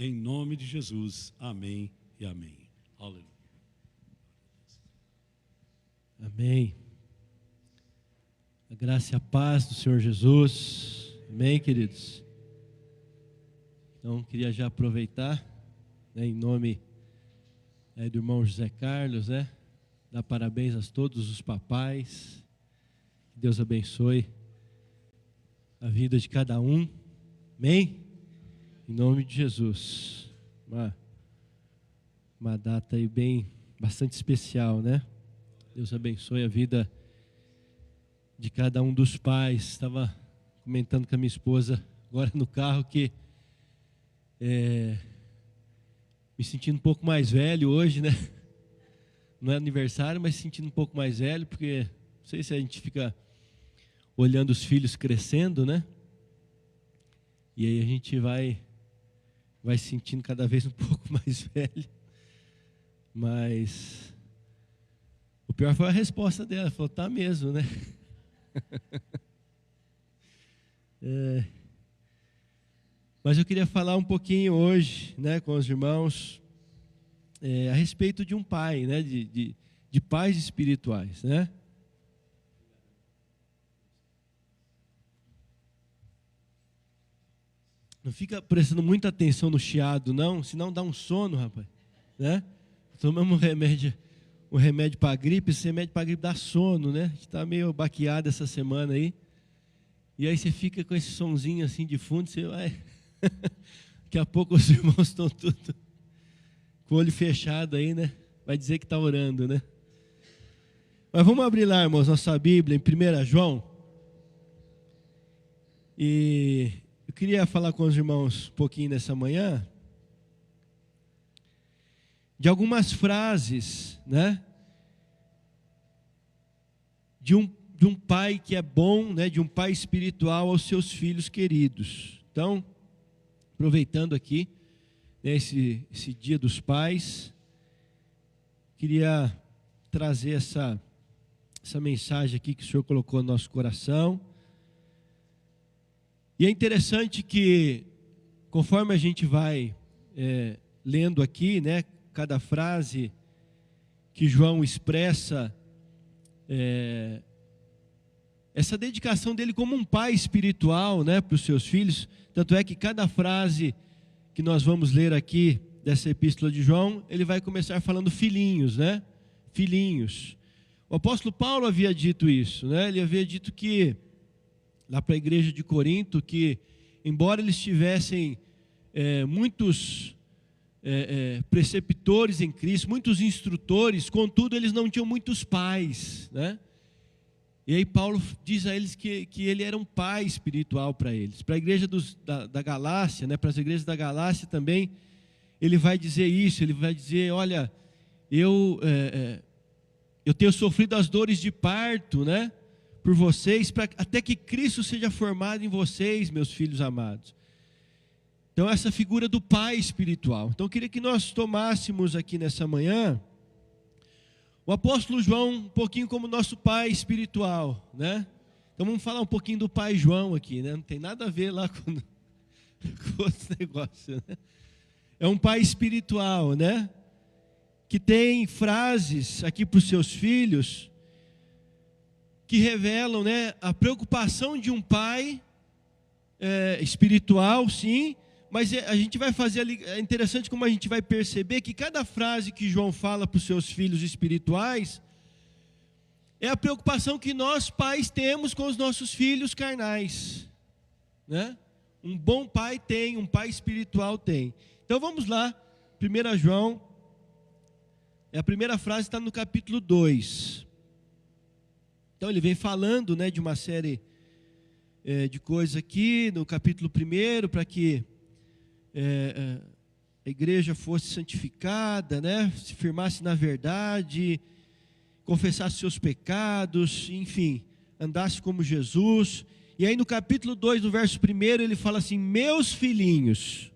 em nome de Jesus. Amém e amém. Aleluia. Amém. A graça e a paz do Senhor Jesus. Amém, queridos? Então, queria já aproveitar, em nome do irmão José Carlos, dar parabéns a todos os papais. Que Deus abençoe a vida de cada um. Amém? Em nome de Jesus. Uma data aí bastante especial, Deus abençoe a vida de cada um dos pais. Estava comentando com a minha esposa agora no carro que me sentindo um pouco mais velho hoje, Não é aniversário, mas sentindo um pouco mais velho, porque não sei se a gente fica olhando os filhos crescendo, E aí a gente vai se sentindo cada vez um pouco mais velho. Mas o pior foi a resposta dela. Ela falou, tá mesmo, Mas eu queria falar um pouquinho hoje, com os irmãos, a respeito de um pai, de pais espirituais, Não fica prestando muita atenção no chiado, não, senão dá um sono, rapaz, Tomamos um remédio para gripe, esse remédio para gripe dá sono, A gente está meio baqueado essa semana aí. E aí você fica com esse sonzinho assim de fundo, você vai... Daqui a pouco os irmãos estão tudo com o olho fechado aí, Vai dizer que está orando, Mas vamos abrir lá, irmãos, nossa Bíblia em 1 João. E eu queria falar com os irmãos um pouquinho nessa manhã de algumas frases, de um pai que é bom, de um pai espiritual aos seus filhos queridos. Então, aproveitando aqui, esse dia dos pais, queria trazer essa mensagem aqui que o Senhor colocou no nosso coração. E é interessante que, conforme a gente vai lendo aqui, cada frase que João expressa, essa dedicação dele como um pai espiritual, para os seus filhos. Tanto é que cada frase que nós vamos ler aqui dessa epístola de João, ele vai começar falando filhinhos, Filhinhos. O apóstolo Paulo havia dito isso, Ele havia dito que, lá para a igreja de Corinto, que embora eles tivessem muitos preceptores em Cristo, muitos instrutores, contudo eles não tinham muitos pais, E aí Paulo diz a eles que ele era um pai espiritual para eles. Para a igreja da Galácia, para as igrejas da Galácia também, ele vai dizer isso, ele vai dizer, olha, eu tenho sofrido as dores de parto, por vocês, até que Cristo seja formado em vocês, meus filhos amados. Então essa figura do pai espiritual. Então eu queria que nós tomássemos aqui nessa manhã o apóstolo João um pouquinho como nosso pai espiritual, Então vamos falar um pouquinho do pai João aqui, Não tem nada a ver lá com outro negócio, É um pai espiritual, Que tem frases aqui para os seus filhos que revelam, a preocupação de um pai espiritual, sim. Mas a gente vai fazer ali, é interessante como a gente vai perceber que cada frase que João fala para os seus filhos espirituais é a preocupação que nós pais temos com os nossos filhos carnais, Um bom pai tem, um pai espiritual tem. Então vamos lá, 1 João, a primeira frase está no capítulo 2. Então ele vem falando, de uma série de coisas aqui, no capítulo 1, para que a igreja fosse santificada, se firmasse na verdade, confessasse seus pecados, enfim, andasse como Jesus. E aí no capítulo 2, no verso 1, ele fala assim: meus filhinhos,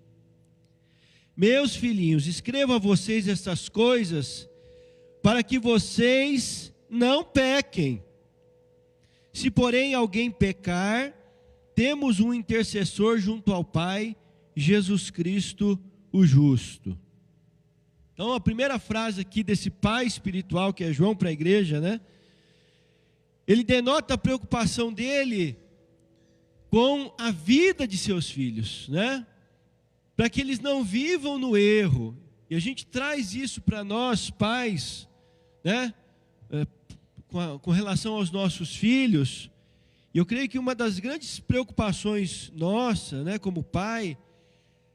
escrevo a vocês estas coisas para que vocês não pequem. Se porém alguém pecar, temos um intercessor junto ao Pai, Jesus Cristo, o justo. Então, a primeira frase aqui desse pai espiritual, que é João para a igreja, né? Ele denota a preocupação dele com a vida de seus filhos, né? Para que eles não vivam no erro. E a gente traz isso para nós, pais, né? Com relação aos nossos filhos. E eu creio que uma das grandes preocupações nossa, né, como pai,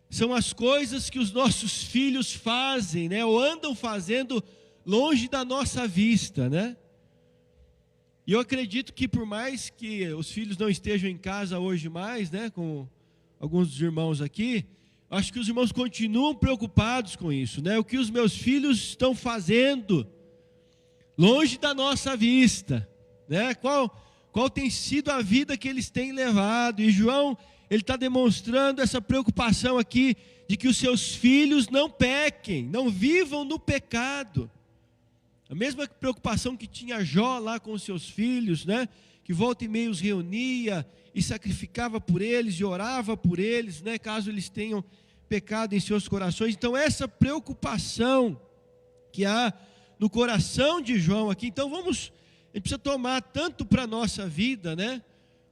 são as coisas que os nossos filhos fazem, né, ou andam fazendo longe da nossa vista, né? E eu acredito que por mais que os filhos não estejam em casa hoje mais, né, com alguns dos irmãos aqui, acho que os irmãos continuam preocupados com isso, né? O que os meus filhos estão fazendo longe da nossa vista, né? Qual tem sido a vida que eles têm levado? E João, ele está demonstrando essa preocupação aqui de que os seus filhos não pequem, não vivam no pecado. A mesma preocupação que tinha Jó lá com os seus filhos, né? Que volta e meia os reunia e sacrificava por eles e orava por eles, né? Caso eles tenham pecado em seus corações. Então essa preocupação que há no coração de João aqui, então a gente precisa tomar tanto para a nossa vida, né?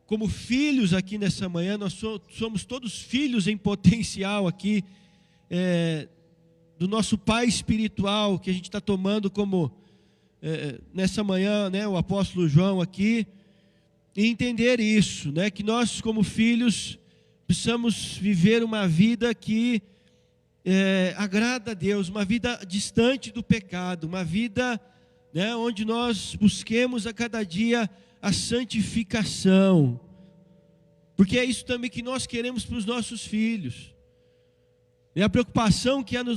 Como filhos aqui nessa manhã, nós somos todos filhos em potencial aqui, do nosso pai espiritual, que a gente está tomando como, nessa manhã, né? O apóstolo João aqui, e entender isso, né? Que nós como filhos precisamos viver uma vida que agrada a Deus, uma vida distante do pecado, uma vida, né, onde nós busquemos a cada dia a santificação, porque é isso também que nós queremos para os nossos filhos. E a preocupação que há no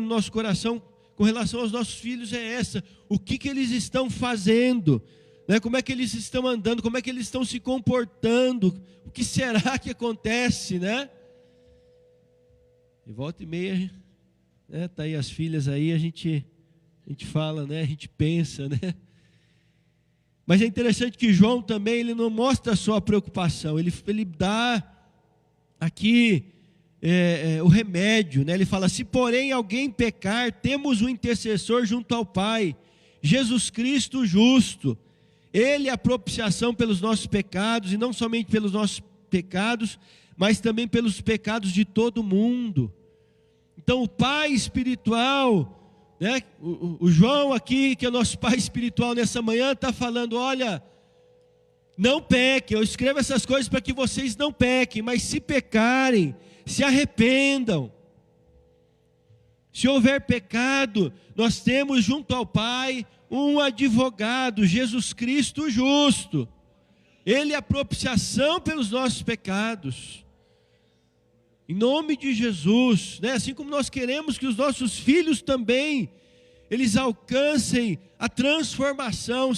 nosso coração com relação aos nossos filhos é essa: o que eles estão fazendo, né? Como é que eles estão andando, como é que eles estão se comportando, o que será que acontece, né? E volta e meia, né, tá aí as filhas aí, a gente fala, né, a gente pensa, né? Mas é interessante que João também, ele não mostra só a preocupação, ele dá aqui o remédio, né? Ele fala: se porém alguém pecar, temos um intercessor junto ao Pai, Jesus Cristo justo. Ele é a propiciação pelos nossos pecados, e não somente pelos nossos pecados, mas também pelos pecados de todo mundo. Então o pai espiritual, né, o João aqui, que é o nosso pai espiritual nessa manhã, está falando: olha, não pequem, eu escrevo essas coisas para que vocês não pequem, mas se pecarem, se arrependam. Se houver pecado, nós temos junto ao Pai um advogado, Jesus Cristo justo. Ele é a propiciação pelos nossos pecados. Em nome de Jesus, né? Assim como nós queremos que os nossos filhos também, eles alcancem a transformação,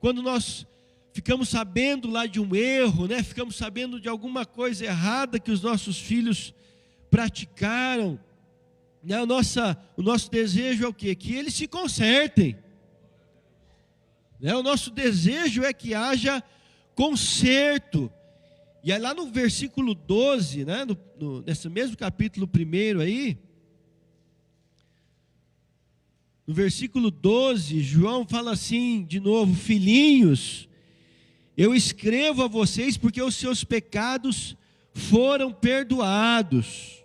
quando nós ficamos sabendo lá de um erro, né? Ficamos sabendo de alguma coisa errada que os nossos filhos praticaram, né? O nosso desejo é o quê? Que eles se consertem, né? O nosso desejo é que haja conserto. E aí lá no versículo 12, né? Nesse mesmo capítulo 1 aí, no versículo 12, João fala assim de novo: filhinhos, eu escrevo a vocês porque os seus pecados foram perdoados.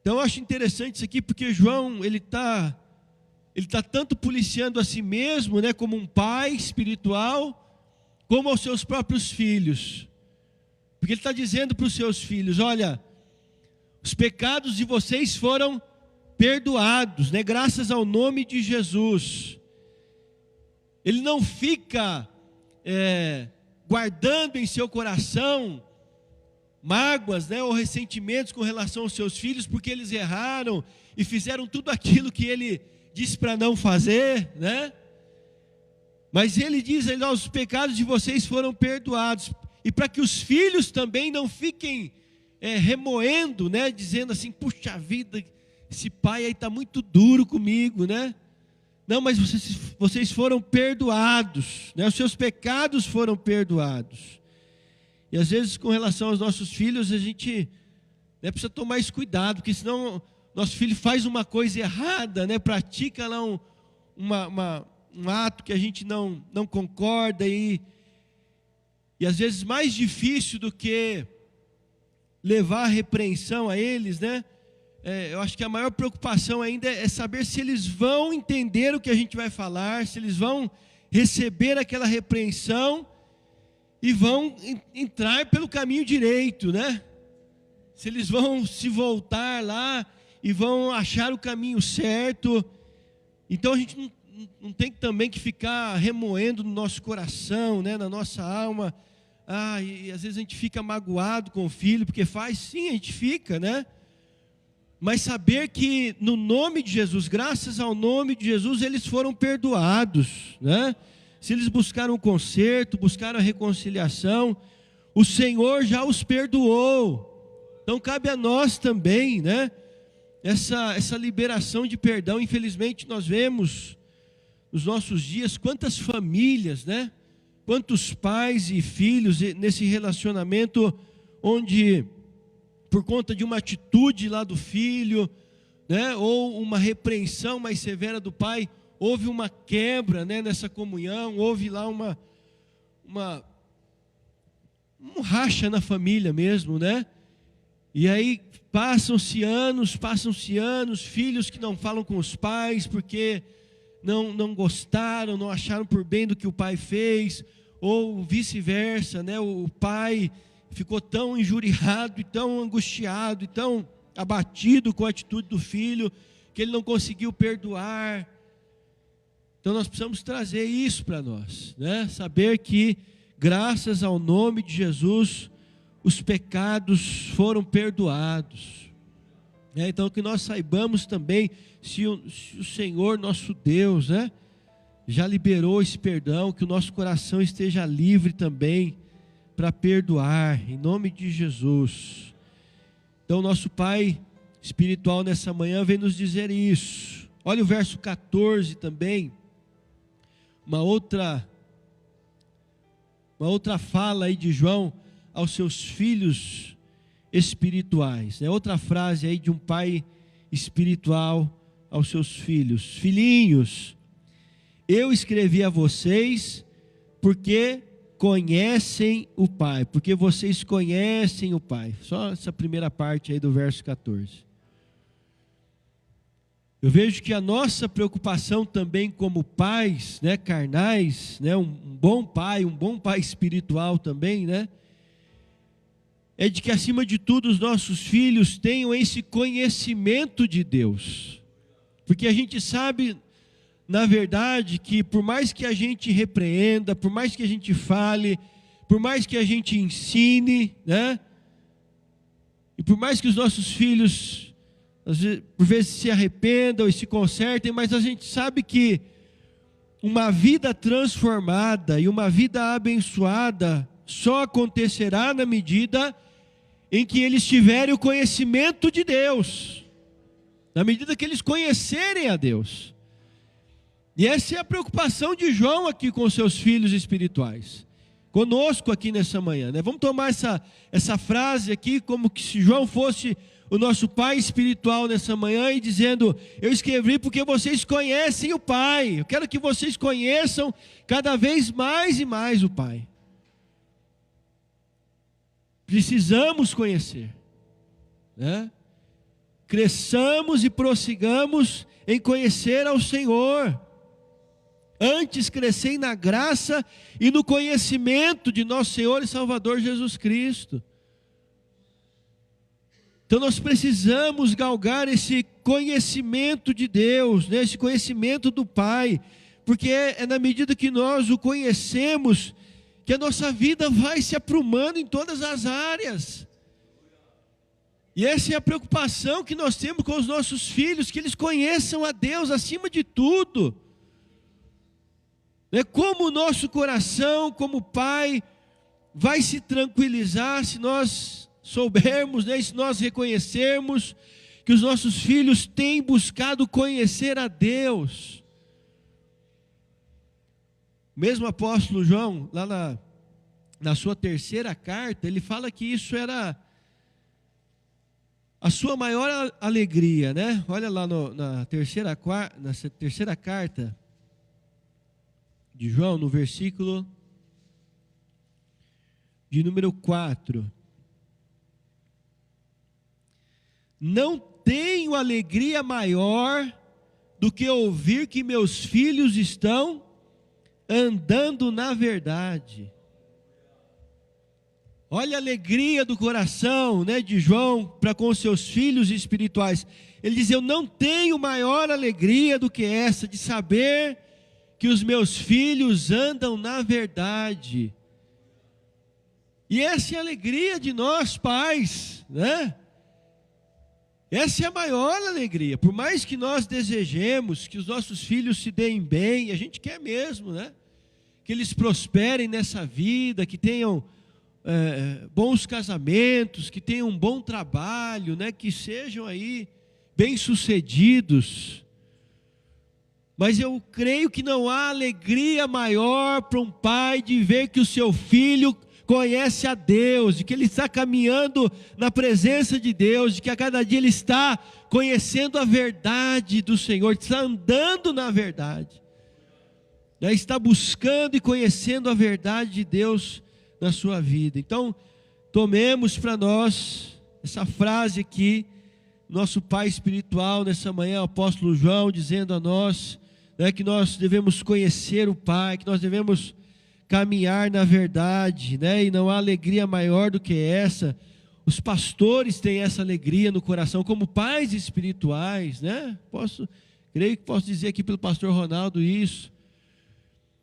Então eu acho interessante isso aqui, porque João, ele tá tanto policiando a si mesmo, né, como um pai espiritual, como aos seus próprios filhos. Porque ele está dizendo para os seus filhos: olha, os pecados de vocês foram perdoados, né, graças ao nome de Jesus. Ele não fica guardando em seu coração mágoas, né, ou ressentimentos com relação aos seus filhos, porque eles erraram e fizeram tudo aquilo que ele disse para não fazer, né? Mas ele diz: os pecados de vocês foram perdoados. E para que os filhos também não fiquem remoendo, né, dizendo assim: puxa vida, esse pai aí está muito duro comigo, né? Não, mas vocês foram perdoados, né? Os seus pecados foram perdoados. E às vezes, com relação aos nossos filhos, a gente né? Precisa tomar esse cuidado, porque senão nosso filho faz uma coisa errada, né? Pratica lá um ato que a gente não concorda, e às vezes mais difícil do que levar a repreensão a eles, né? Eu acho que a maior preocupação ainda é saber se eles vão entender o que a gente vai falar, se eles vão receber aquela repreensão e vão entrar pelo caminho direito, né? Se eles vão se voltar lá e vão achar o caminho certo. Então a gente não tem também que ficar remoendo no nosso coração, né? Na nossa alma. E às vezes a gente fica magoado com o filho, porque faz, sim, a gente fica, né? Mas saber que no nome de Jesus, graças ao nome de Jesus, eles foram perdoados, né? Se eles buscaram o conserto, buscaram a reconciliação, o Senhor já os perdoou. Então cabe a nós também, né? Essa liberação de perdão. Infelizmente nós vemos nos nossos dias quantas famílias, né? Quantos pais e filhos nesse relacionamento onde, por conta de uma atitude lá do filho, né, ou uma repreensão mais severa do pai, houve uma quebra, né, nessa comunhão, houve lá um racha na família mesmo, né? E aí passam-se anos, filhos que não falam com os pais porque não gostaram, não acharam por bem do que o pai fez, ou vice-versa, né? O pai ficou tão injuriado, e tão angustiado, e tão abatido com a atitude do filho, que ele não conseguiu perdoar. Então nós precisamos trazer isso para nós, né? Saber que graças ao nome de Jesus, os pecados foram perdoados. Então que nós saibamos também, se o Senhor nosso Deus, né, já liberou esse perdão, que o nosso coração esteja livre também para perdoar, em nome de Jesus. Então nosso Pai espiritual nessa manhã vem nos dizer isso. Olha o verso 14 também, uma outra fala aí de João aos seus filhos espirituais, né? Outra frase aí de um pai espiritual aos seus filhos: filhinhos, eu escrevi a vocês porque conhecem o Pai, porque vocês conhecem o Pai. Só essa primeira parte aí do verso 14. Eu vejo que a nossa preocupação também como pais, né, carnais, né, um bom pai espiritual também, né, é de que acima de tudo os nossos filhos tenham esse conhecimento de Deus. Porque a gente sabe, na verdade, que por mais que a gente repreenda, por mais que a gente fale, por mais que a gente ensine, né, e por mais que os nossos filhos às vezes, por vezes se arrependam e se consertem, mas a gente sabe que uma vida transformada e uma vida abençoada só acontecerá na medida em que eles tiverem o conhecimento de Deus, na medida que eles conhecerem a Deus. E essa é a preocupação de João aqui com seus filhos espirituais, conosco aqui nessa manhã, né? Vamos tomar essa frase aqui como que se João fosse o nosso pai espiritual nessa manhã, e dizendo: eu escrevi porque vocês conhecem o Pai. Eu quero que vocês conheçam cada vez mais e mais o Pai. Precisamos conhecer, né? Cresçamos e prossigamos em conhecer ao Senhor. Antes crescei na graça e no conhecimento de nosso Senhor e Salvador Jesus Cristo. Então nós precisamos galgar esse conhecimento de Deus, né? Esse conhecimento do Pai, porque é na medida que nós o conhecemos que a nossa vida vai se aprumando em todas as áreas. E essa é a preocupação que nós temos com os nossos filhos, que eles conheçam a Deus acima de tudo. Como o nosso coração, como pai, vai se tranquilizar se nós soubermos, né, se nós reconhecermos que os nossos filhos têm buscado conhecer a Deus. Mesmo o apóstolo João, lá na sua terceira carta, ele fala que isso era a sua maior alegria, né? Olha lá na terceira carta de João, no versículo de número 4. Não tenho alegria maior do que ouvir que meus filhos estão andando na verdade. Olha a alegria do coração, né, de João para com seus filhos espirituais. Ele diz: eu não tenho maior alegria do que essa, de saber que os meus filhos andam na verdade. E essa é a alegria de nós pais, né? Essa é a maior alegria. Por mais que nós desejemos que os nossos filhos se deem bem, e a gente quer mesmo, né? Que eles prosperem nessa vida, que tenham bons casamentos, que tenham um bom trabalho, né? Que sejam aí bem-sucedidos. Mas eu creio que não há alegria maior para um pai de ver que o seu filho conhece a Deus, de que ele está caminhando na presença de Deus, de que a cada dia ele está conhecendo a verdade do Senhor, está andando na verdade, né? Está buscando e conhecendo a verdade de Deus na sua vida. Então, tomemos para nós essa frase aqui, nosso pai espiritual nessa manhã, o apóstolo João, dizendo a nós, né, que nós devemos conhecer o Pai, que nós devemos caminhar na verdade, né? E não há alegria maior do que essa. Os pastores têm essa alegria no coração, como pais espirituais, né? Creio que posso dizer aqui pelo pastor Ronaldo isso,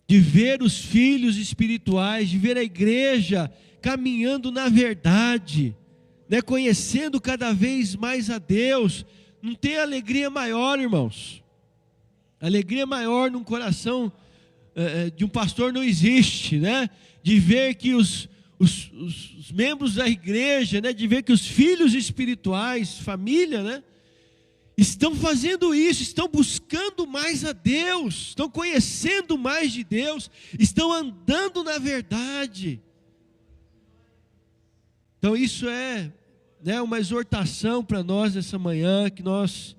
de ver os filhos espirituais, de ver a igreja caminhando na verdade, né? Conhecendo cada vez mais a Deus. Não tem alegria maior, irmãos. Alegria maior num coração de um pastor não existe, né? De ver que os membros da igreja, né? De ver que os filhos espirituais, família, né? Estão fazendo isso, estão buscando mais a Deus, estão conhecendo mais de Deus, estão andando na verdade. Então isso é, né, uma exortação para nós essa manhã, que nós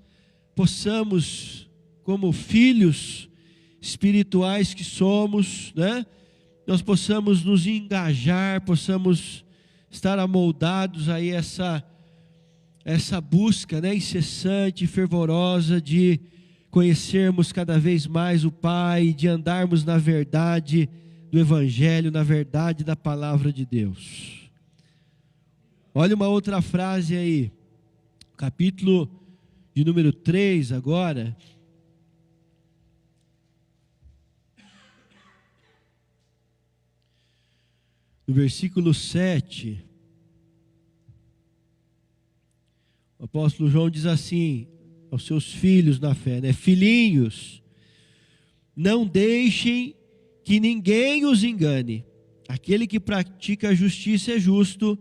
possamos, como filhos espirituais que somos, né, nós possamos nos engajar, possamos estar amoldados aí essa busca, né, incessante, fervorosa de conhecermos cada vez mais o Pai, de andarmos na verdade do Evangelho, na verdade da palavra de Deus. Olha uma outra frase aí, capítulo de número 3 agora. No versículo 7, o apóstolo João diz assim aos seus filhos na fé, né? Filhinhos, não deixem que ninguém os engane. Aquele que pratica a justiça é justo,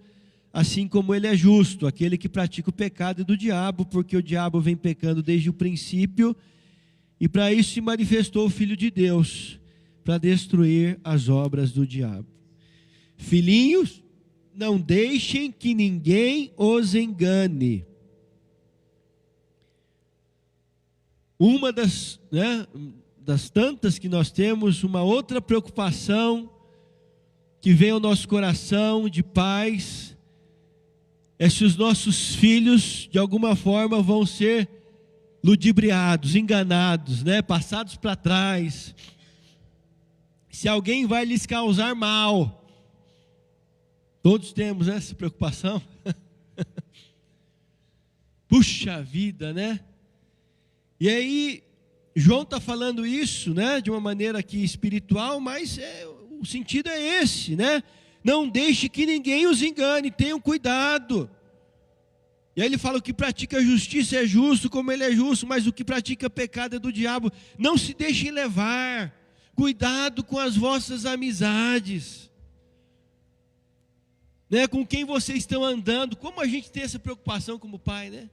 assim como ele é justo. Aquele que pratica o pecado é do diabo, porque o diabo vem pecando desde o princípio, e para isso se manifestou o Filho de Deus, para destruir as obras do diabo. Filhinhos, não deixem que ninguém os engane. Uma das tantas que nós temos, uma outra preocupação que vem ao nosso coração de pais, é se os nossos filhos de alguma forma vão ser ludibriados, enganados, né? Passados para trás, se alguém vai lhes causar mal. Todos temos, né, essa preocupação. Puxa vida, né? E aí, João está falando isso, né, de uma maneira aqui espiritual, mas o sentido é esse, né? Não deixe que ninguém os engane, tenham cuidado. E aí ele fala: o que pratica a justiça é justo como ele é justo, mas o que pratica pecado é do diabo. Não se deixem levar, cuidado com as vossas amizades, né? Com quem vocês estão andando. Como a gente tem essa preocupação como pai, né?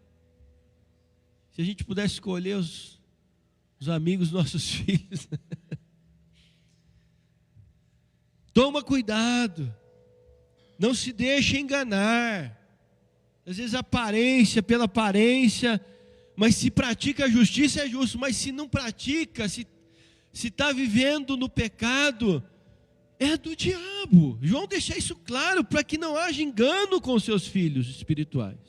Se a gente pudesse escolher os amigos dos nossos filhos. Toma cuidado, não se deixe enganar, Às vezes aparência pela aparência, mas se pratica a justiça é justo, mas se não pratica, se está vivendo no pecado, é do diabo. João deixa isso claro para que não haja engano com seus filhos espirituais.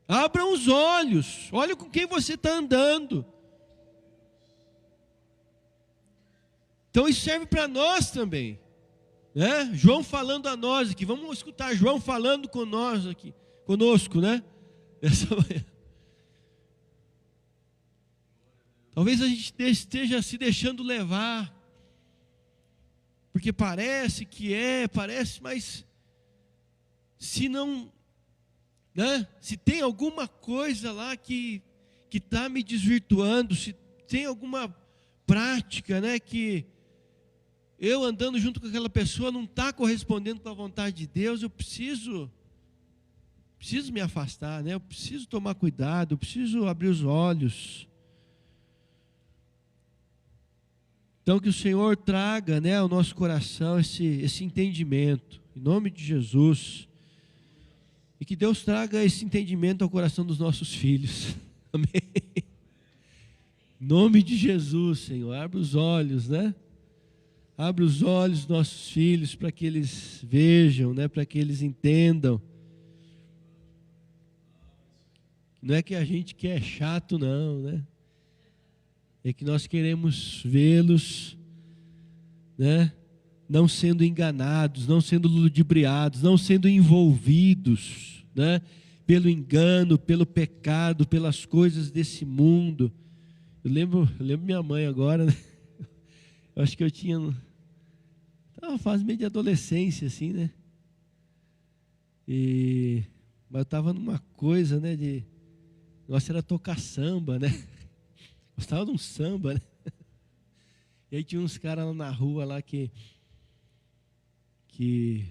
Abram os olhos, olha com quem você está andando. Então isso serve para nós também, né? João falando a nós aqui, vamos escutar João falando com nós aqui, conosco, né? Essa manhã. Talvez a gente esteja se deixando levar, porque parece que parece, mas se não, né? Se tem alguma coisa lá que está me desvirtuando, se tem alguma prática, né, que eu andando junto com aquela pessoa não está correspondendo com a vontade de Deus, eu preciso me afastar, né? Eu preciso tomar cuidado, eu preciso abrir os olhos. Então que o Senhor traga, né, ao nosso coração esse entendimento, em nome de Jesus, e que Deus traga esse entendimento ao coração dos nossos filhos, amém? Em nome de Jesus, Senhor, abre os olhos, né? Abre os olhos dos nossos filhos para que eles vejam, né? Para que eles entendam. Não é que a gente quer chato, não, né? É que nós queremos vê-los, né? Não sendo enganados, não sendo ludibriados, não sendo envolvidos, né? Pelo engano, pelo pecado, pelas coisas desse mundo. Eu lembro minha mãe agora, né? Eu acho que eu tinha uma fase meio de adolescência, assim, né? Mas eu estava numa coisa, né? Nossa, era tocar samba, né? Gostava de um samba, né? E aí tinha uns caras lá na rua lá que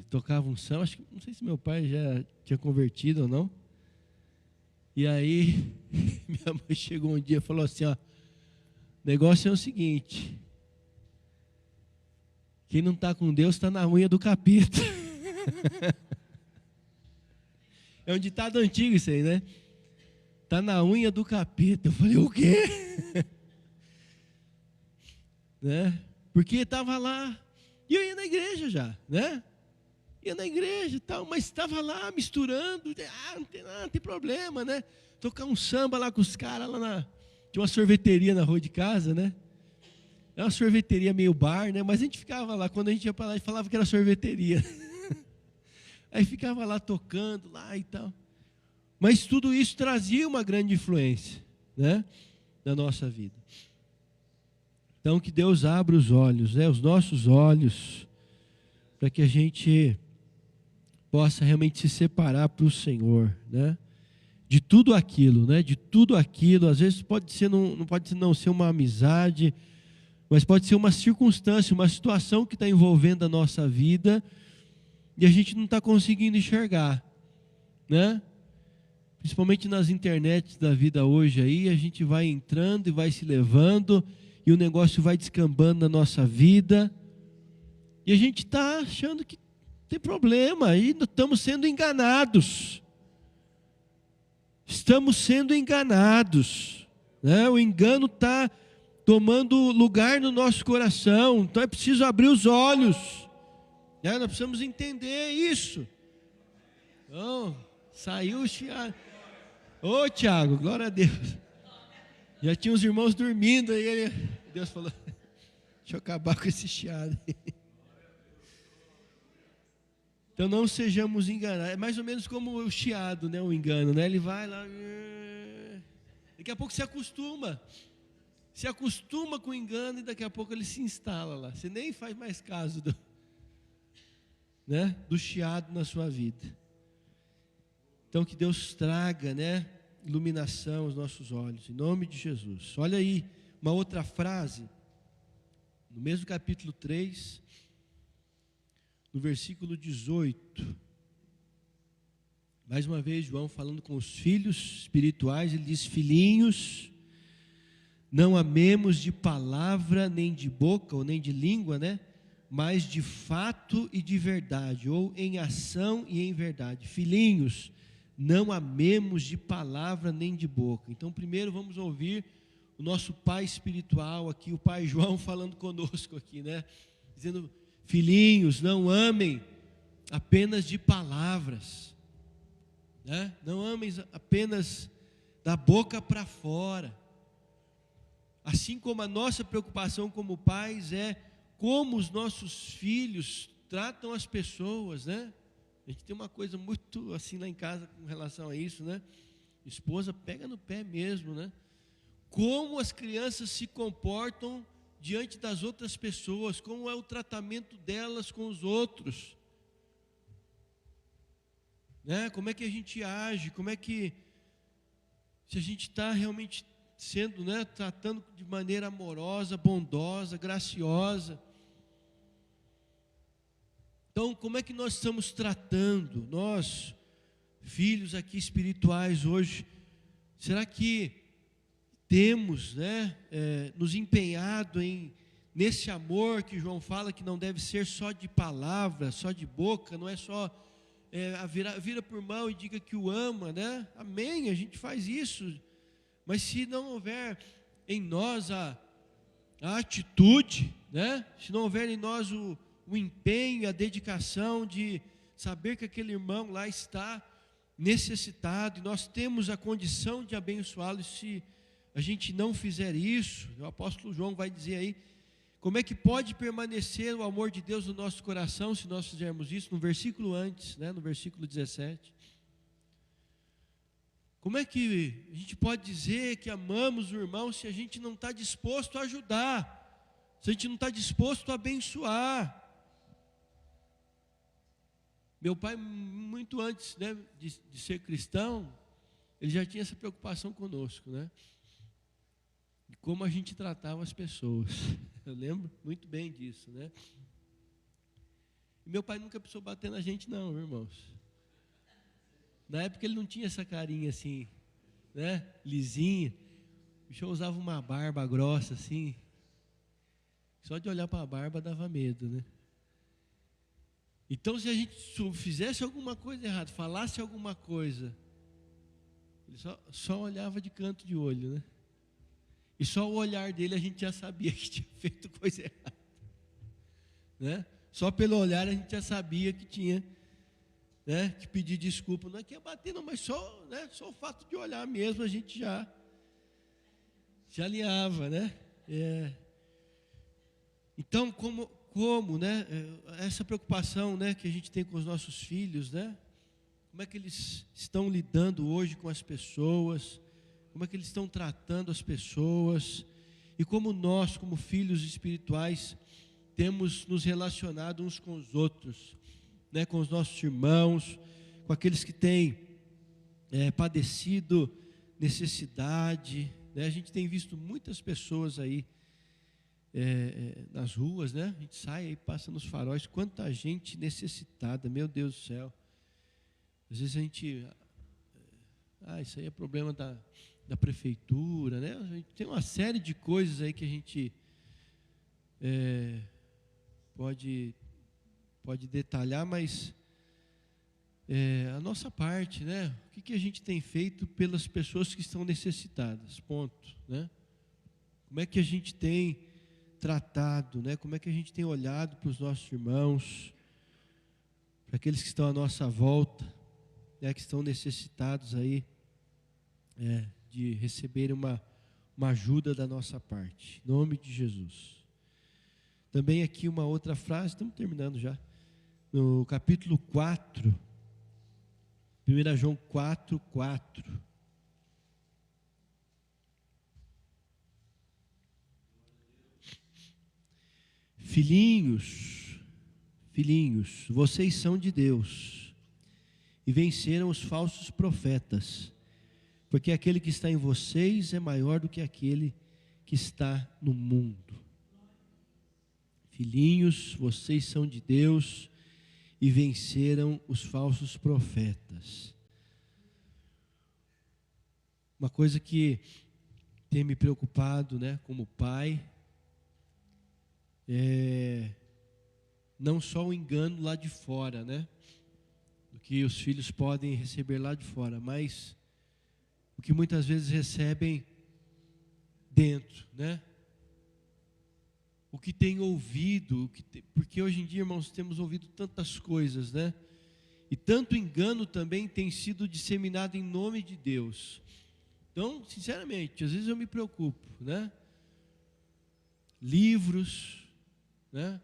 tocavam samba. Acho que, não sei se meu pai já tinha convertido ou não. E aí minha mãe chegou um dia e falou assim, ó, o negócio é o seguinte, quem não está com Deus está na unha do capeta. É um ditado antigo isso aí, né? Está na unha do capeta. Eu falei, o quê? Né? Porque estava lá, e eu ia na igreja já, né? Ia na igreja e tal, mas estava lá misturando, não tem problema, né? Tocar um samba lá com os caras, tinha uma sorveteria na rua de casa, né? É uma sorveteria meio bar, né? Mas a gente ficava lá, quando a gente ia para lá, a gente falava que era sorveteria. Aí ficava lá tocando lá e tal. Mas tudo isso trazia uma grande influência, né? Na nossa vida. Então que Deus abra os olhos, né? Os nossos olhos, para que a gente possa realmente se separar para o Senhor, né? De tudo aquilo, né? De tudo aquilo, às vezes pode ser não pode não ser uma amizade, mas pode ser uma circunstância, uma situação que está envolvendo a nossa vida e a gente não está conseguindo enxergar, né? Principalmente nas internets da vida hoje aí, a gente vai entrando e vai se levando e o negócio vai descambando na nossa vida e a gente está achando que tem problema e estamos sendo enganados. Estamos sendo enganados, né? O engano está tomando lugar no nosso coração, então é preciso abrir os olhos, né? Nós precisamos entender isso. Oh, saiu o Tiago. Ô Tiago, glória a Deus. Já tinha os irmãos dormindo aí, Deus falou, deixa eu acabar com esse chiado. Então não sejamos enganados. É mais ou menos como o chiado, né? O engano, né? Ele vai lá, daqui a pouco se acostuma com o engano e daqui a pouco ele se instala lá. Você nem faz mais caso do chiado na sua vida. Então que Deus traga, né, iluminação aos nossos olhos, em nome de Jesus. Olha aí uma outra frase, no mesmo capítulo 3, no versículo 18. Mais uma vez João falando com os filhos espirituais, ele diz, filhinhos, não amemos de palavra, nem de boca, ou nem de língua, né? Mas de fato e de verdade, ou em ação e em verdade. Filhinhos, não amemos de palavra nem de boca. Então, primeiro vamos ouvir o nosso pai espiritual aqui, o pai João falando conosco aqui, né? Dizendo: filhinhos, não amem apenas de palavras, né? Não amem apenas da boca para fora. Assim como a nossa preocupação como pais é como os nossos filhos tratam as pessoas, né? A gente tem uma coisa muito assim lá em casa com relação a isso, né? Esposa pega no pé mesmo, né? Como as crianças se comportam diante das outras pessoas, como é o tratamento delas com os outros, né? Como é que a gente age, como é que, se a gente está realmente sendo, né, tratando de maneira amorosa, bondosa, graciosa. Então, como é que nós estamos tratando, nós, filhos aqui espirituais hoje? Será que temos, né, nos empenhado nesse amor que João fala que não deve ser só de palavra, só de boca, não é só vira por mão e diga que o ama, né? Amém, a gente faz isso, mas se não houver em nós a atitude, né? Se não houver em nós o empenho, a dedicação de saber que aquele irmão lá está necessitado e nós temos a condição de abençoá-lo, e se a gente não fizer isso, o apóstolo João vai dizer aí, como é que pode permanecer o amor de Deus no nosso coração se nós fizermos isso? No versículo antes, né, no versículo 17. Como é que a gente pode dizer que amamos o irmão se a gente não está disposto a ajudar, se a gente não está disposto a abençoar? Meu pai, muito antes, né, de ser cristão, ele já tinha essa preocupação conosco, né? De como a gente tratava as pessoas. Eu lembro muito bem disso, né? E meu pai nunca precisou bater na gente não, irmãos. Na época ele não tinha essa carinha assim, né, lisinha. O bicho usava uma barba grossa assim. Só de olhar para a barba dava medo, né? Então, se a gente fizesse alguma coisa errada, falasse alguma coisa, ele só olhava de canto de olho, né? E só o olhar dele a gente já sabia que tinha feito coisa errada, né? Só pelo olhar a gente já sabia que tinha, né, que pedir desculpa. Não é que ia bater não, mas só, né, só o fato de olhar mesmo a gente já alinhava, né? Então, como, né, essa preocupação, né, que a gente tem com os nossos filhos, né? Como é que eles estão lidando hoje com as pessoas? Como é que eles estão tratando as pessoas? E como nós, como filhos espirituais, temos nos relacionado uns com os outros, né, com os nossos irmãos, com aqueles que têm padecido necessidade, né? A gente tem visto muitas pessoas aí nas ruas, né? A gente sai aí, passa nos faróis, quanta gente necessitada, meu Deus do céu. Às vezes a gente, isso aí é problema da prefeitura, né? A gente tem uma série de coisas aí que a gente pode detalhar, mas a nossa parte, né? O que a gente tem feito pelas pessoas que estão necessitadas, ponto, né? Como é que a gente tem tratado, né? Como é que a gente tem olhado para os nossos irmãos, para aqueles que estão à nossa volta, né? Que estão necessitados aí de receberem uma ajuda da nossa parte, em nome de Jesus. Também aqui uma outra frase, estamos terminando já, no capítulo 4, 1 João 4:4. Filhinhos, vocês são de Deus e venceram os falsos profetas, porque aquele que está em vocês é maior do que aquele que está no mundo. Filhinhos, vocês são de Deus e venceram os falsos profetas. Uma coisa que tem me preocupado, né, como pai, não só o engano lá de fora, né, do que os filhos podem receber lá de fora, mas o que muitas vezes recebem dentro, né? O que tem ouvido, porque hoje em dia, irmãos, temos ouvido tantas coisas, né? E tanto engano também tem sido disseminado em nome de Deus. Então, sinceramente, às vezes eu me preocupo, né? Livros, né?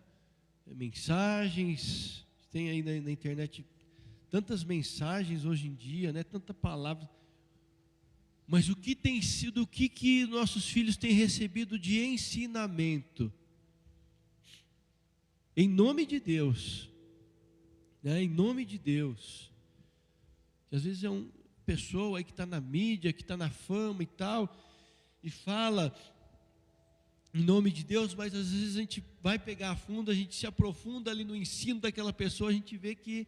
Mensagens, tem aí na internet tantas mensagens hoje em dia, né? Tanta palavra. Mas o que tem sido, o que nossos filhos têm recebido de ensinamento? Em nome de Deus, né? Em nome de Deus. Que às vezes é uma pessoa aí que está na mídia, que está na fama e tal, e fala em nome de Deus, mas às vezes a gente vai pegar a fundo, a gente se aprofunda ali no ensino daquela pessoa, a gente vê que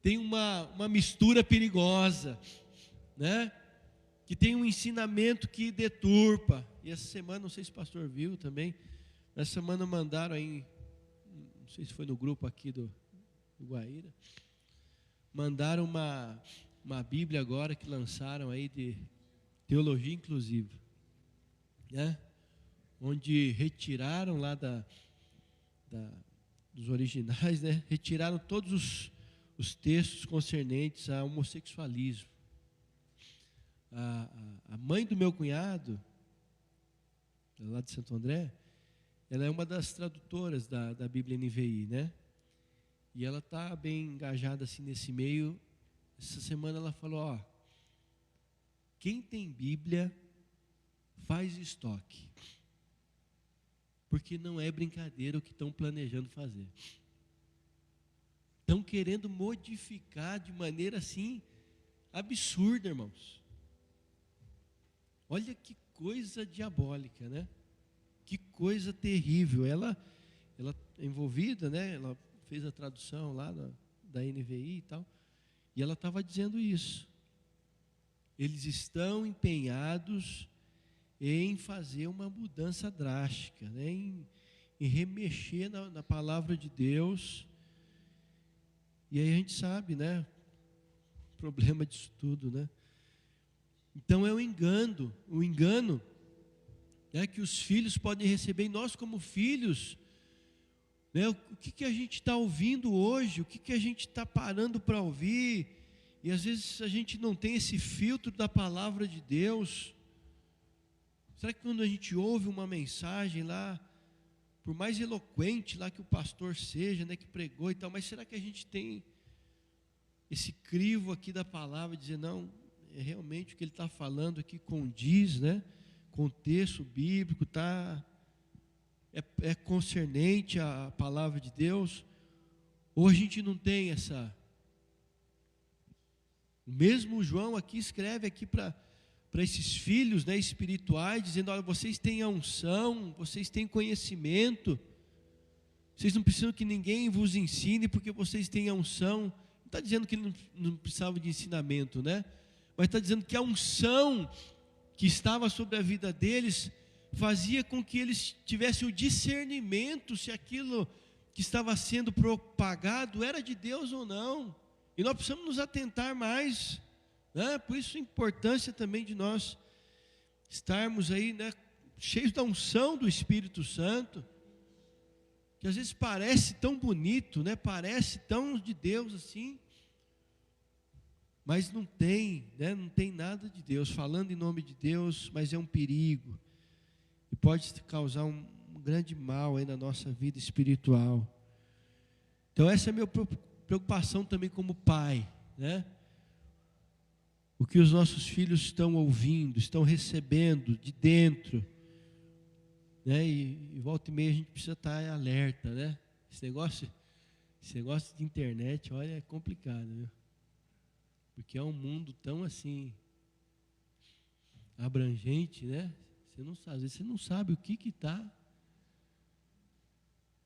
tem uma mistura perigosa, né? Que tem um ensinamento que deturpa. E essa semana, não sei se o pastor viu também, essa semana mandaram aí, não sei se foi no grupo aqui do Guaíra, mandaram uma Bíblia agora que lançaram aí de teologia inclusiva, né? Onde retiraram lá dos originais, né? Retiraram todos os textos concernentes a homossexualismo. A mãe do meu cunhado, lá de Santo André, ela é uma das tradutoras da Bíblia NVI, né? E ela está bem engajada assim nesse meio. Essa semana ela falou, ó, quem tem Bíblia faz estoque. Porque não é brincadeira o que estão planejando fazer. Estão querendo modificar de maneira assim absurda, irmãos. Olha que coisa diabólica, né? Que coisa terrível. Ela é envolvida, né? Ela fez a tradução lá da NVI e tal. E ela estava dizendo isso. Eles estão empenhados em fazer uma mudança drástica, né? em remexer na palavra de Deus. E aí a gente sabe, né? O problema disso tudo, né? Então é o engano né, que os filhos podem receber, e nós como filhos, né, o que a gente está ouvindo hoje, o que a gente está parando para ouvir, e às vezes a gente não tem esse filtro da palavra de Deus. Será que quando a gente ouve uma mensagem lá, por mais eloquente lá que o pastor seja, né, que pregou e tal, mas será que a gente tem esse crivo aqui da palavra, dizer, não, é realmente o que ele está falando aqui condiz, né, com o texto bíblico, é concernente à palavra de Deus? Ou a gente não tem essa... O mesmo João aqui escreve aqui para esses filhos, né, espirituais, dizendo, olha, vocês têm a unção, vocês têm conhecimento, vocês não precisam que ninguém vos ensine, porque vocês têm a unção. Não está dizendo que não precisava de ensinamento, né? Mas está dizendo que a unção que estava sobre a vida deles fazia com que eles tivessem o discernimento se aquilo que estava sendo propagado era de Deus ou não. E nós precisamos nos atentar mais, né? Por isso a importância também de nós estarmos aí, né, cheios da unção do Espírito Santo, que às vezes parece tão bonito, né? Parece tão de Deus assim, mas não tem, né? Não tem nada de Deus, falando em nome de Deus, mas é um perigo, e pode causar um grande mal aí na nossa vida espiritual. Então essa é a minha preocupação também como pai, né? O que os nossos filhos estão ouvindo, estão recebendo de dentro, né? E volta e meia a gente precisa estar alerta, né? Esse negócio de internet, olha, é complicado, viu? Porque é um mundo tão assim abrangente, né? Às vezes você não sabe o que está,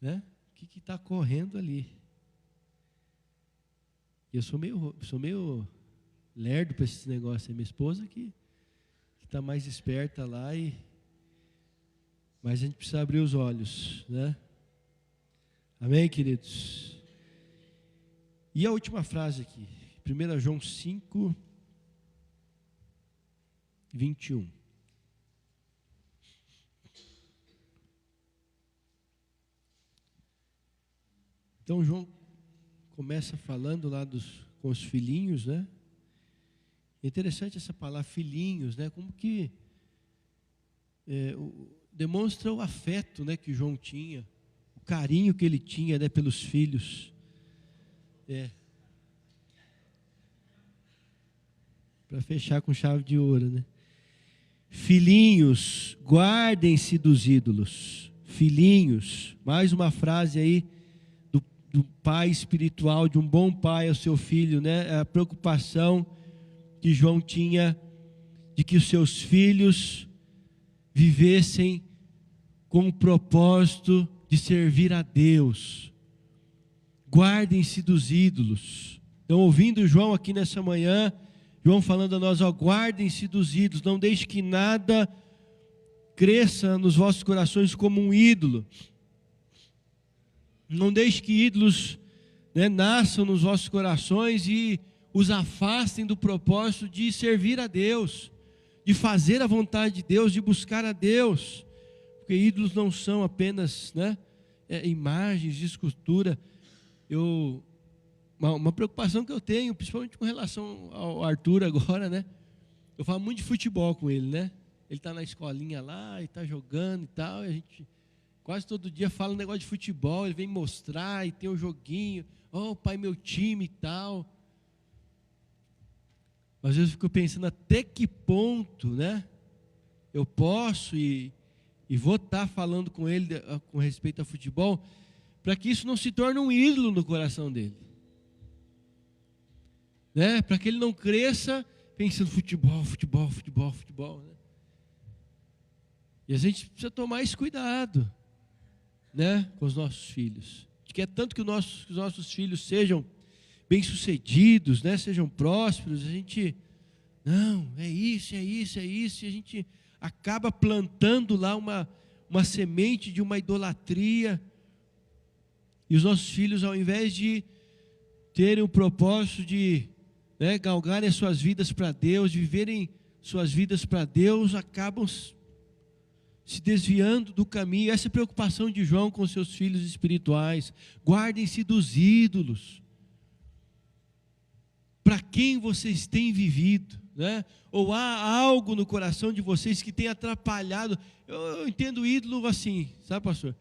né? O que está correndo ali. E eu sou meio lerdo para esses negócios. Minha esposa que está mais esperta lá, mas a gente precisa abrir os olhos, né? Amém, queridos? E a última frase aqui, 1 João 5, 21. Então João começa falando lá com os filhinhos, né? É interessante essa palavra filhinhos, né? Como que demonstra o afeto, né, que João tinha, o carinho que ele tinha, né, pelos filhos. Para fechar com chave de ouro, né? Filhinhos, guardem-se dos ídolos. Filhinhos, mais uma frase aí do pai espiritual, de um bom pai ao seu filho, né? A preocupação que João tinha de que os seus filhos vivessem com o propósito de servir a Deus. Guardem-se dos ídolos. Então, ouvindo João aqui nessa manhã, João falando a nós, guardem-se dos ídolos, não deixe que nada cresça nos vossos corações como um ídolo. Não deixe que ídolos, né, nasçam nos vossos corações e os afastem do propósito de servir a Deus, de fazer a vontade de Deus, de buscar a Deus. Porque ídolos não são apenas, né, imagens de escultura. Uma preocupação que eu tenho, principalmente com relação ao Arthur agora, né? Eu falo muito de futebol com ele, né? Ele está na escolinha lá, e está jogando e tal, e a gente quase todo dia fala um negócio de futebol, ele vem mostrar, e tem um joguinho, pai, meu time e tal. Às vezes eu fico pensando até que ponto, né, eu posso e vou estar falando com ele com respeito a futebol, para que isso não se torne um ídolo no coração dele. Né? Para que ele não cresça pensando futebol, né? E a gente precisa tomar esse cuidado, né, com os nossos filhos. A gente quer tanto que os nossos filhos sejam bem-sucedidos, né, sejam prósperos. A gente, não, é isso, e a gente acaba plantando lá uma semente de uma idolatria. E os nossos filhos, ao invés de terem o propósito de, né, galgarem as suas vidas para Deus, de viverem suas vidas para Deus, acabam se desviando do caminho. Essa é a preocupação de João com seus filhos espirituais. Guardem-se dos ídolos. Para quem vocês têm vivido, né? Ou há algo no coração de vocês que tem atrapalhado? Eu entendo ídolo assim, sabe, pastor?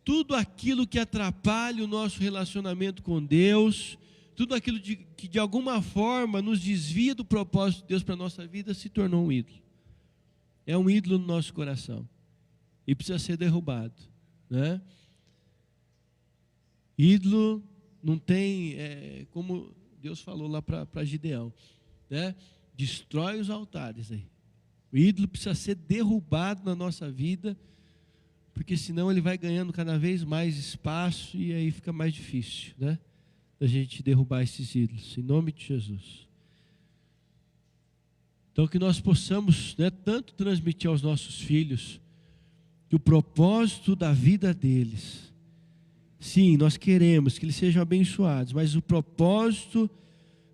Tudo aquilo que atrapalha o nosso relacionamento com Deus, tudo aquilo que de alguma forma nos desvia do propósito de Deus para a nossa vida, se tornou um ídolo. É um ídolo no nosso coração e precisa ser derrubado, né? Ídolo não tem, como Deus falou lá para Gideão, né? Destrói os altares aí. O ídolo precisa ser derrubado na nossa vida, porque senão ele vai ganhando cada vez mais espaço e aí fica mais difícil, né, da gente derrubar esses ídolos, em nome de Jesus. Então que nós possamos, né, tanto transmitir aos nossos filhos que o propósito da vida deles, sim, nós queremos que eles sejam abençoados, mas o propósito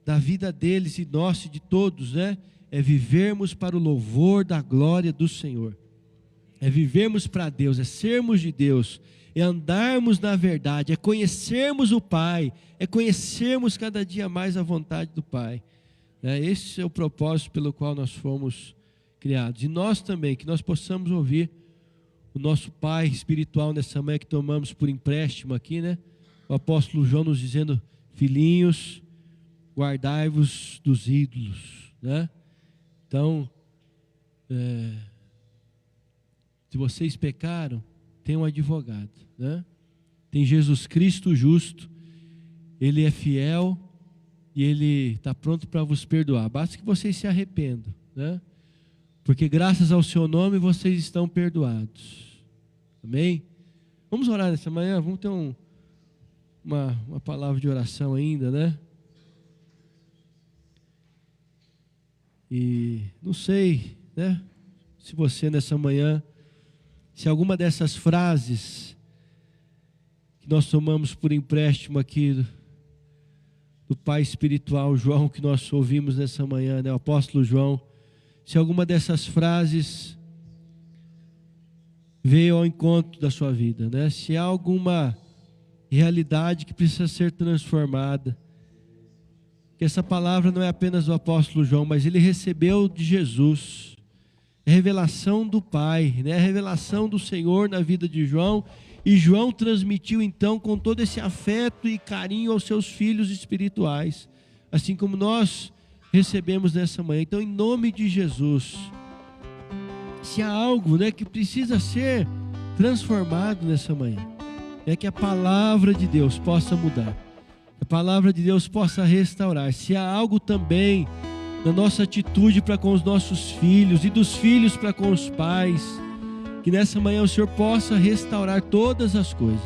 da vida deles e nosso e de todos, né, é vivermos para o louvor da glória do Senhor. É vivermos para Deus, é sermos de Deus, é andarmos na verdade, é conhecermos o Pai, é conhecermos cada dia mais a vontade do Pai. Esse é o propósito pelo qual nós fomos criados. E nós também, que nós possamos ouvir o nosso Pai espiritual nessa manhã que tomamos por empréstimo aqui, né? O apóstolo João nos dizendo, filhinhos, guardai-vos dos ídolos, né? Então, se vocês pecaram, tem um advogado, né? Tem Jesus Cristo justo, Ele é fiel e Ele está pronto para vos perdoar. Basta que vocês se arrependam, né? Porque graças ao seu nome vocês estão perdoados. Amém? Vamos orar nessa manhã? Vamos ter uma palavra de oração ainda, né? E não sei, né, se você nessa manhã, se alguma dessas frases que nós tomamos por empréstimo aqui do pai espiritual João, que nós ouvimos nessa manhã, né? O apóstolo João. Se alguma dessas frases veio ao encontro da sua vida, né? Se há alguma realidade que precisa ser transformada, que essa palavra não é apenas do apóstolo João, mas ele recebeu de Jesus, é a revelação do Pai, né? A revelação do Senhor na vida de João, e João transmitiu então com todo esse afeto e carinho aos seus filhos espirituais, assim como nós recebemos nessa manhã. Então, em nome de Jesus, se há algo, né, que precisa ser transformado nessa manhã, é que a palavra de Deus possa mudar, a palavra de Deus possa restaurar. Se há algo também na nossa atitude para com os nossos filhos e dos filhos para com os pais, que nessa manhã o Senhor possa restaurar todas as coisas,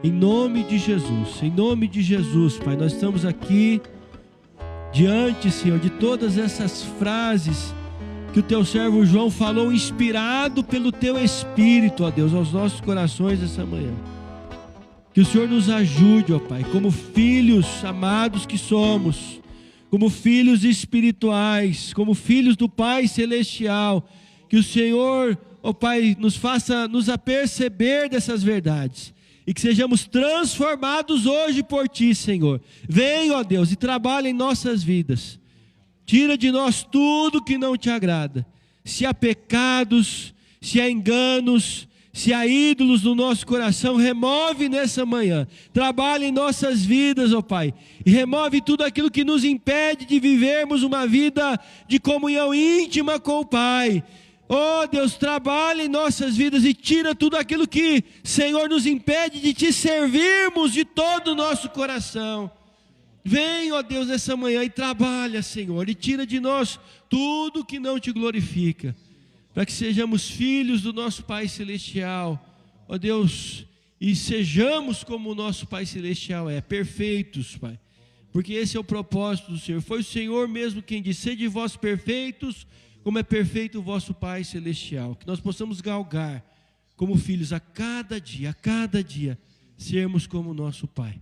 em nome de Jesus, Pai. Nós estamos aqui diante, Senhor, de todas essas frases que o Teu servo João falou, inspirado pelo Teu Espírito, ó Deus, aos nossos corações essa manhã. Que o Senhor nos ajude, ó Pai, como filhos amados que somos, como filhos espirituais, como filhos do Pai Celestial, que o Senhor, ó Pai, nos faça nos aperceber dessas verdades, e que sejamos transformados hoje por Ti, Senhor. Vem, ó Deus, e trabalha em nossas vidas. Tira de nós tudo que não Te agrada. Se há pecados, se há enganos, se há ídolos no nosso coração, remove nessa manhã. Trabalha em nossas vidas, ó Pai, e remove tudo aquilo que nos impede de vivermos uma vida de comunhão íntima com o Pai. Oh Deus, trabalha em nossas vidas e tira tudo aquilo que, Senhor, nos impede de Te servirmos de todo o nosso coração. Vem, ó Deus, nessa manhã e trabalha, Senhor, e tira de nós tudo que não Te glorifica, para que sejamos filhos do nosso Pai Celestial, ó Deus, e sejamos como o nosso Pai Celestial é, perfeitos, Pai, porque esse é o propósito do Senhor. Foi o Senhor mesmo quem disse: sede vós perfeitos, como é perfeito o vosso Pai Celestial. Que nós possamos galgar como filhos a cada dia, sermos como o nosso Pai.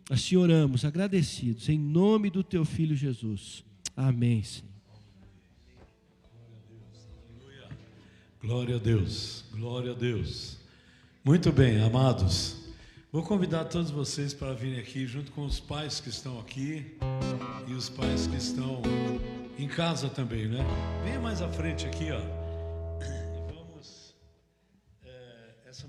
Assim oramos, agradecidos, em nome do Teu Filho Jesus. Amém, Senhor. Glória a Deus, glória a Deus. Muito bem, amados. Vou convidar todos vocês para virem aqui, junto com os pais que estão aqui e os pais que estão em casa também, né? Venha mais à frente aqui, ó. E vamos... essa...